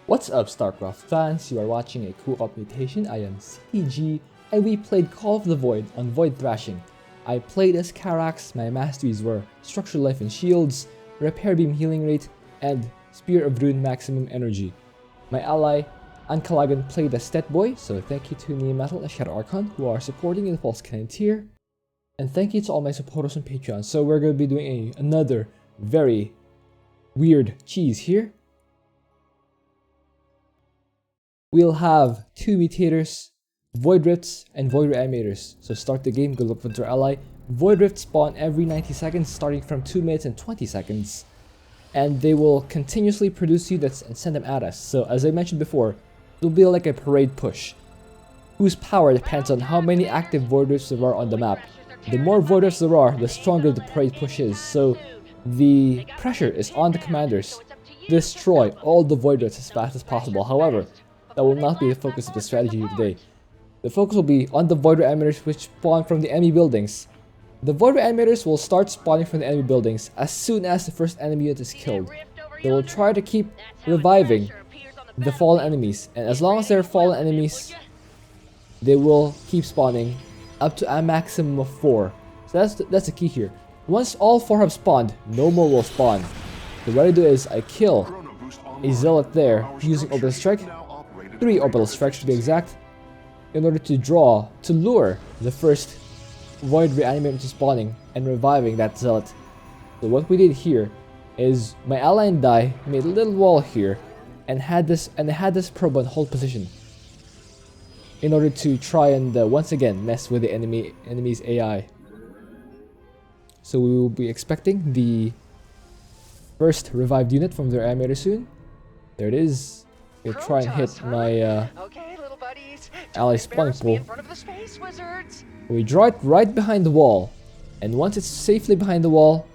What's up, Starcraft fans? You are watching a co-op mutation. I am CG, and we played Call of the Void on Void Thrashing. I played as Carax. My masteries were Structural Life and Shields, Repair Beam Healing Rate, and Spear of Rune Maximum Energy. My ally, Ankalagan, played as Stetboy, so thank you to Reanimator and Shadow Archon who are supporting in the False Cannon tier. And thank you to all my supporters on Patreon. So we're going to be doing another very weird cheese here. We'll have 2 Mutators, Void Rifts, and Void Reanimators. So start the game, go look for your ally. Void Rifts spawn every 90 seconds, starting from 2 minutes and 20 seconds. And they will continuously produce units and send them at us. So as I mentioned before, it'll be like a parade push, whose power depends on how many active Void Rifts there are on the map. The more Void Rifts there are, the stronger the parade push is. So the pressure is on the commanders. Destroy all the Void Rifts as fast as possible. However, that will not be the focus of the strategy today. The focus will be on the Void Reanimators which spawn from the enemy buildings. The Void Reanimators will start spawning from the enemy buildings as soon as the first enemy unit is killed. They will try to keep reviving the fallen enemies, and as long as they're fallen enemies, they will keep spawning up to a maximum of 4. So that's the key here. Once all 4 have spawned, no more will spawn. So what I do is I kill a Zealot there using Orbital Strike. 3 Orbital Strikes to be exact, in order to lure the first Void Reanimator to spawning and reviving that Zealot. So what we did here is my ally and I made a little wall here and had this probe on hold position in order to try and once again mess with the enemy's AI. So we will be expecting the first revived unit from the Reanimator soon. There it is. We'll try and hit my ally spawning pool. We draw it right behind the wall, and once it's safely behind the wall,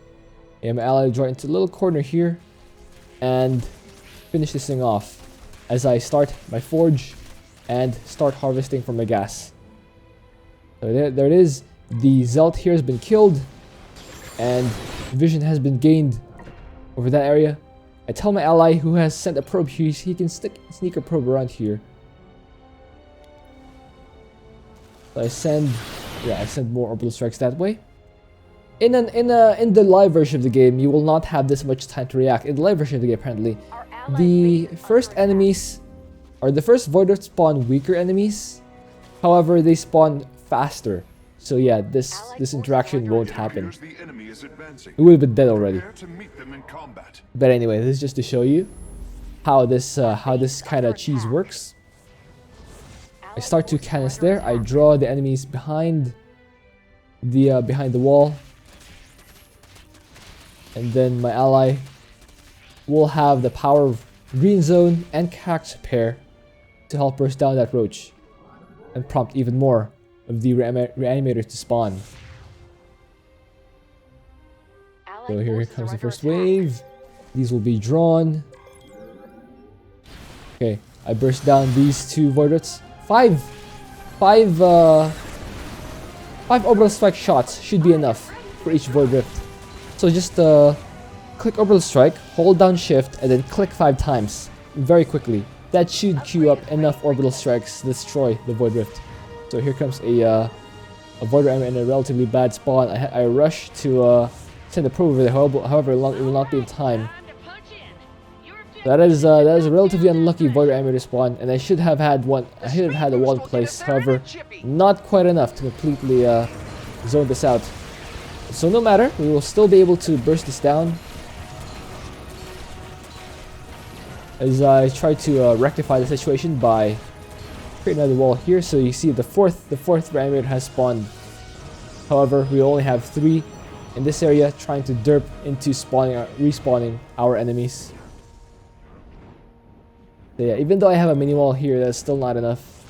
my ally draw into a little corner here and finish this thing off as I start my forge and start harvesting from my gas. So there it is. The Zealot here has been killed and vision has been gained over that area. I tell my ally who has sent a probe here, he can sneak a probe around here. So I send more orbital strikes that way. In the live version of the game, you will not have this much time to react. In the live version of the game, apparently, the first enemies, or the first Void Rift spawn weaker enemies. However, they spawn faster. So yeah, this interaction won't happen. We would have been dead already. But anyway, this is just to show you how this kind of cheese works. I start 2 cannons there. I draw the enemies behind the wall, and then my ally will have the power of Green Zone and Cactus Pair to help burst down that roach and prompt even more of the Reanimators to spawn. So here comes the first wave. These will be drawn. Okay, I burst down these 2 Void Rifts. 5 Orbital Strike shots should be enough for each Void Rift. So just click Orbital Strike, hold down Shift, and then click 5 times very quickly. That should queue up enough Orbital Strikes to destroy the Void Rift. So here comes a Void Ram in a relatively bad spawn. I rush to send a probe over there. However, it will not be in time. That is a relatively unlucky Void Reanimator spawn, and I should have had one. I should have had a wall in place. However, not quite enough to completely zone this out. So no matter, we will still be able to burst this down as I try to rectify the situation by creating another wall here. So you see the fourth Reanimator has spawned. However, we only have 3 in this area, trying to derp into respawning our enemies. So yeah, even though I have a mini wall here, that's still not enough.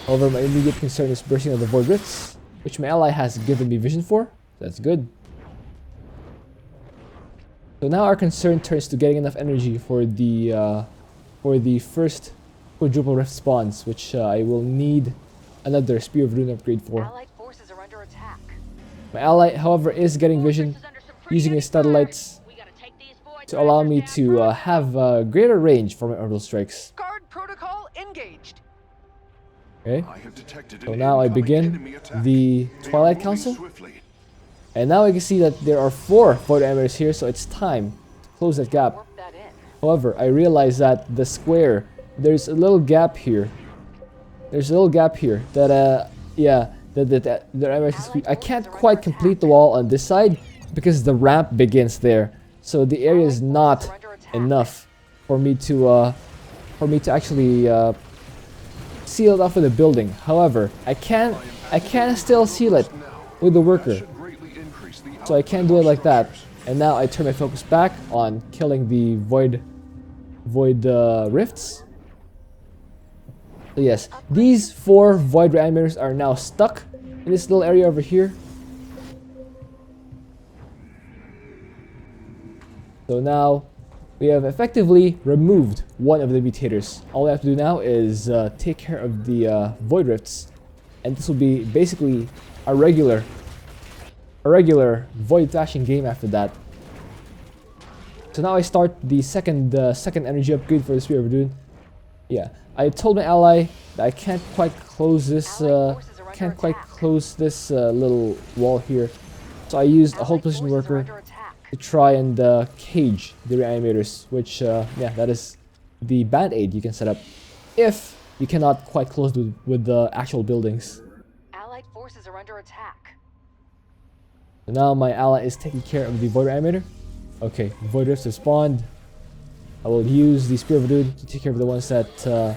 However, my immediate concern is bursting of the Void Rifts, which my ally has given me vision for. That's good. So now our concern turns to getting enough energy for the first quadruple rift spawns, which I will need another Spear of Rune upgrade for. My ally, however, is getting vision, using his satellites to allow me to have greater range for my orbital strikes. Guard protocol engaged. Okay, so now I begin the Twilight Council. And now I can see that there are 4 Void Reanimators here, so it's time to close that gap. However, I realize that the square, there's a little gap here. There's a little gap here that, I can't quite complete the wall on this side because the ramp begins there. So the area is not enough for me to actually seal it off with a building. However, I can still seal it with the worker. So I can't do it like that. And now I turn my focus back on killing the void rifts. So yes, these 4 void reanimators are now stuck in this little area over here. So now we have effectively removed one of the mutators. All we have to do now is take care of the void rifts, and this will be basically a regular void fashion game after that. So now I start the second energy upgrade for the Spear of Doom. Yeah, I told my ally that I can't quite close this little wall here, so I used a whole position worker to try and cage the reanimators, which yeah, that is the band-aid you can set up if you cannot quite close with the actual buildings. Allied forces are under attack. So now my ally is taking care of the Void Reanimator. Okay, Void Rifts have spawned. I will use the Spear of Doom to take care of the ones that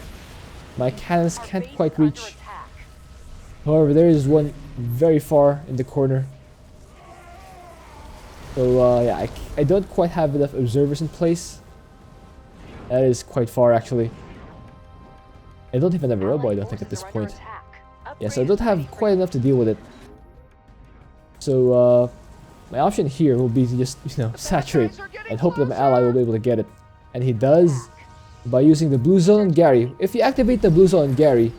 my cannons can't quite reach. However, there is one very far in the corner. So yeah, I don't quite have enough observers in place. That is quite far actually. I don't even have a robo, I don't think, at this point. Yeah, so I don't have quite enough to deal with it. So my option here will be to just, saturate and hope that my ally will be able to get it. And he does by using the blue zone on Gary. If you activate the blue zone on Gary,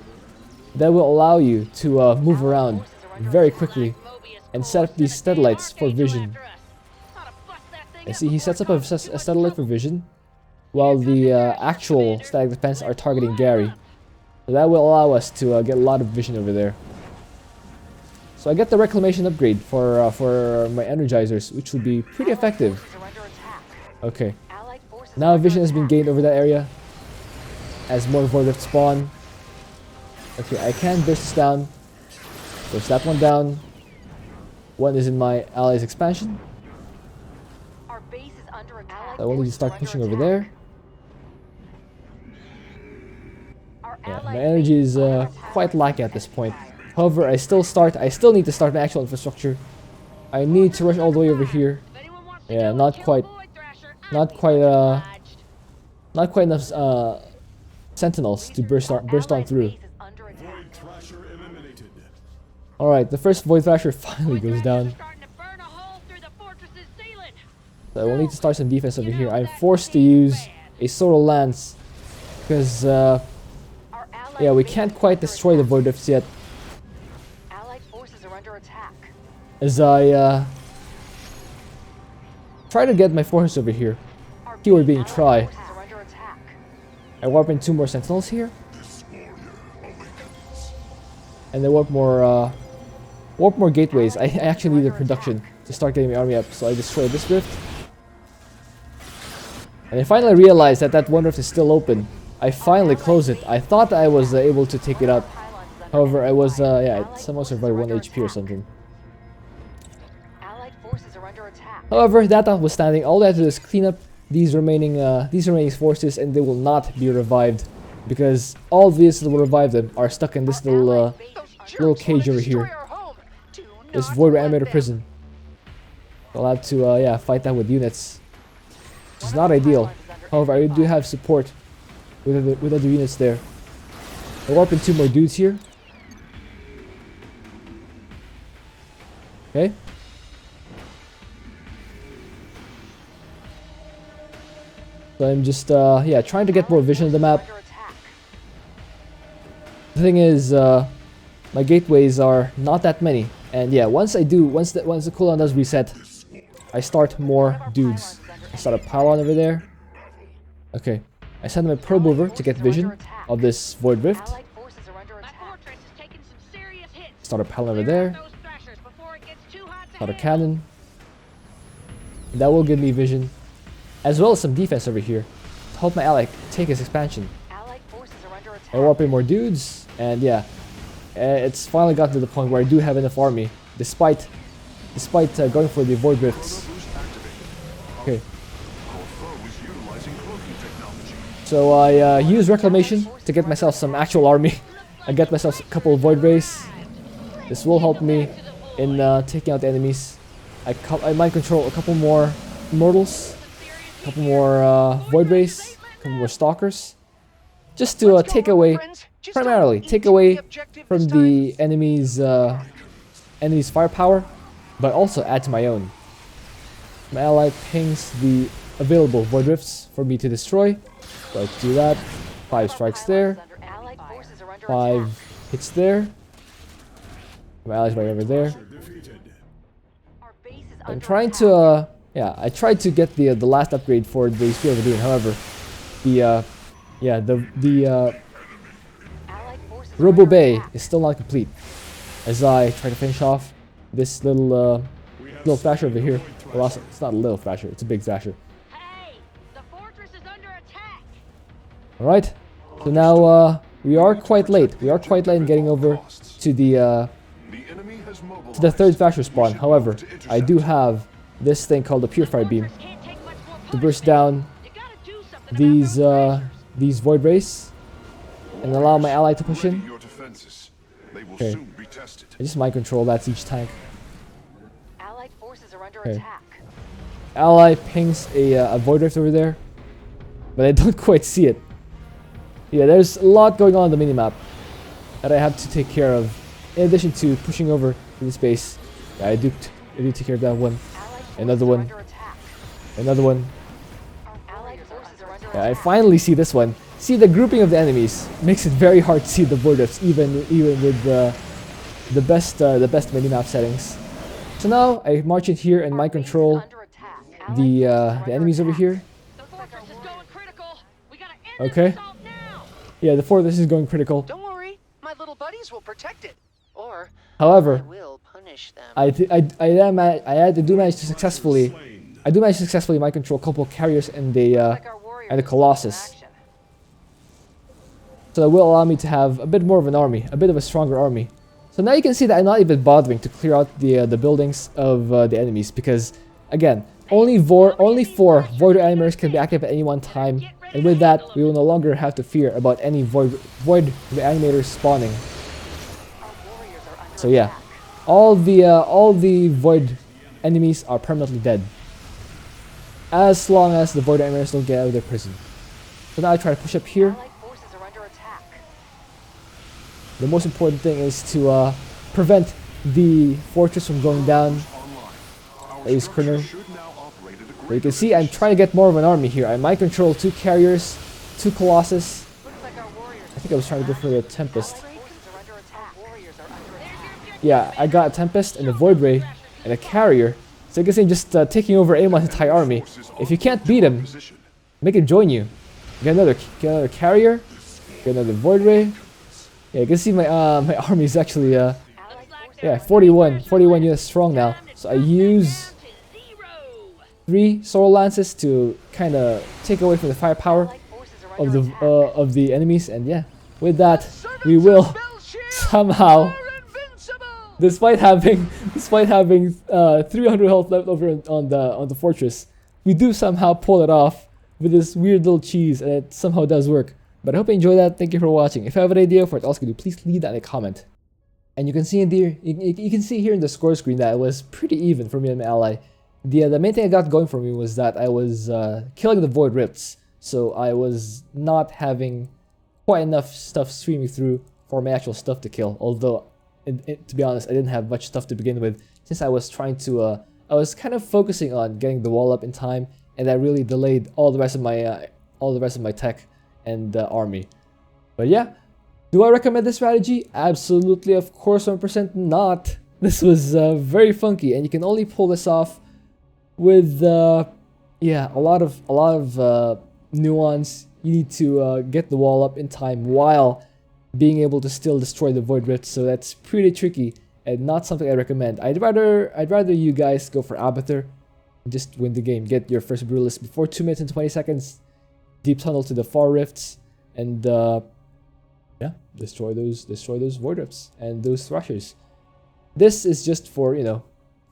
that will allow you to move around very quickly and set up these steadlights for vision. I see he sets up a steadlight for vision while the actual static defense are targeting Gary. So that will allow us to get a lot of vision over there. So I get the reclamation upgrade for my energizers, which would be pretty effective. Okay. Now vision has been gained over that area as more Void Rift spawn. Okay, I can burst this down. Burst that one down. One is in my ally's expansion. So I will need to start pushing over there. Yeah, my energy is quite lacking at this point. However, I still need to start my actual infrastructure. I need to rush all the way over here. Yeah, not quite enough sentinels to burst on through. Alright, the first Void Thrasher finally goes down. So I will need to start some defense over here. I'm forced to use a Sorrel Lance because yeah, we can't quite destroy the Void Rifts yet. As I try to get my forces over here. Keyword being try. I warp in 2 more sentinels here. And then warp more gateways. I actually need the production to start getting my army up, so I destroy this rift. And I finally realized that that one rift is still open. I finally closed it. I thought I was able to take it up. However, I was yeah, it somehow survived 1 HP or something. However, that notwithstanding, all I have to do is clean up these remaining forces, and they will not be revived because all these that will revive them are stuck in this little cage over here. This Void Reanimator prison. I'll have to yeah, fight that with units. Which is not ideal. However, I do have support with other units there. I'll warp in 2 more dudes here. Okay. So I'm just yeah, trying to get more vision of the map. The thing is, my gateways are not that many, and yeah, once the cooldown does reset, I start more dudes. I start a pylon over there. Okay, I send my probe over to get vision of this void rift. Allied forces are under attack. Start a pylon over there. Start a cannon. That will give me vision, as well as some defense over here to help my ally take his expansion. Allied forces are under attack. I warp in more dudes, and yeah, it's finally gotten to the point where I do have enough army, despite going for the void rifts. Okay. So I use reclamation to get myself some actual army. I get myself a couple of void rays. This will help me in taking out the enemies. I might control a couple more immortals, a couple more void rays, a couple more stalkers, just to take away, primarily take away from the enemy's firepower, but also add to my own. My ally pings the available void rifts for me to destroy. So I do that. 5 strikes there. 5 hits there. My ally's right over there. I'm trying to, I tried to get the last upgrade for the Spear of Doom. However, the Robo Bay is still not complete. As I try to finish off this little thrasher over here. Well, also, it's not a little thrasher; it's a big thrasher. All right. So now we are quite late. We are quite late in getting over to the third thrasher spawn. However, I do have this thing called the Purifier Beam to burst down these void rays and allow my ally to push in. Okay. I just mind control that's each tank. Okay. Ally pings a void rift over there, but I don't quite see it. Yeah, there's a lot going on the minimap that I have to take care of. In addition to pushing over to this base, yeah, I do take care of that one. Another one. Another one. Yeah, I finally see this one. See, the grouping of the enemies makes it very hard to see the void rifts, even with the best minimap settings. So now I march in here and mind control the enemies over here. Okay. Yeah, the fortress is going critical. Don't worry, my little buddies will protect it. Or however, I will punish them. I do manage to successfully mind control a couple of carriers and the Colossus. So that will allow me to have a bit more of an army, a bit of a stronger army. So now you can see that I'm not even bothering to clear out the buildings of the enemies, because again, only 4 Void Reanimators can be active at any one time, and with that, we will no longer have to fear about any Void Reanimators spawning. So yeah, all the Void enemies are permanently dead, as long as the Void Reanimators don't get out of their prison. So now I try to push up here. The most important thing is to prevent the fortress from going down. I use Kerner. But you can see I'm trying to get more of an army here. I might control 2 carriers, 2 Colossus. I think I was trying to go for the Tempest. Yeah, I got a Tempest and a Void Ray and a carrier. So you can see I'm just taking over Amon's entire army. If you can't beat him, make him join you. Get another carrier, get another Void Ray. Yeah, you can see my army is actually 41 units strong now. So I use 3 Sorrow Lances to kind of take away from the firepower of the enemies, and yeah, with that we will somehow, despite having 300 health left over on the fortress, we do somehow pull it off with this weird little cheese, and it somehow does work. But I hope you enjoyed that. Thank you for watching. If you have an idea for what else to do, please leave that in a comment. And you can see you can see here in the score screen that it was pretty even for me and my ally. The main thing I got going for me was that I was killing the Void Rifts, so I was not having quite enough stuff streaming through for my actual stuff to kill. Although, to be honest, I didn't have much stuff to begin with, since I was trying to I was kind of focusing on getting the wall up in time, and that really delayed all the rest of my tech and army. But yeah, do I recommend this strategy? Absolutely, of course, 100% not. This was very funky, and you can only pull this off with yeah, a lot of nuance. You need to get the wall up in time while being able to still destroy the void rifts, so that's pretty tricky and not something I recommend. I'd rather you guys go for Abathur, just win the game, get your first brutalist before 2 minutes and 20 seconds, deep tunnel to the far rifts, and yeah, destroy those void rifts and those thrashers. This is just for, you know,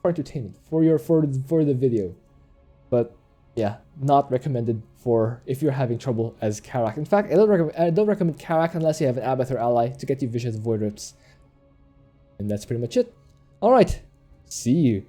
for entertainment, for the video, but yeah, not recommended for if you're having trouble as Karak. In fact, I don't recommend Karak unless you have an Abathur ally to get you Vision of the Void Rifts. And that's pretty much it. Alright, see you.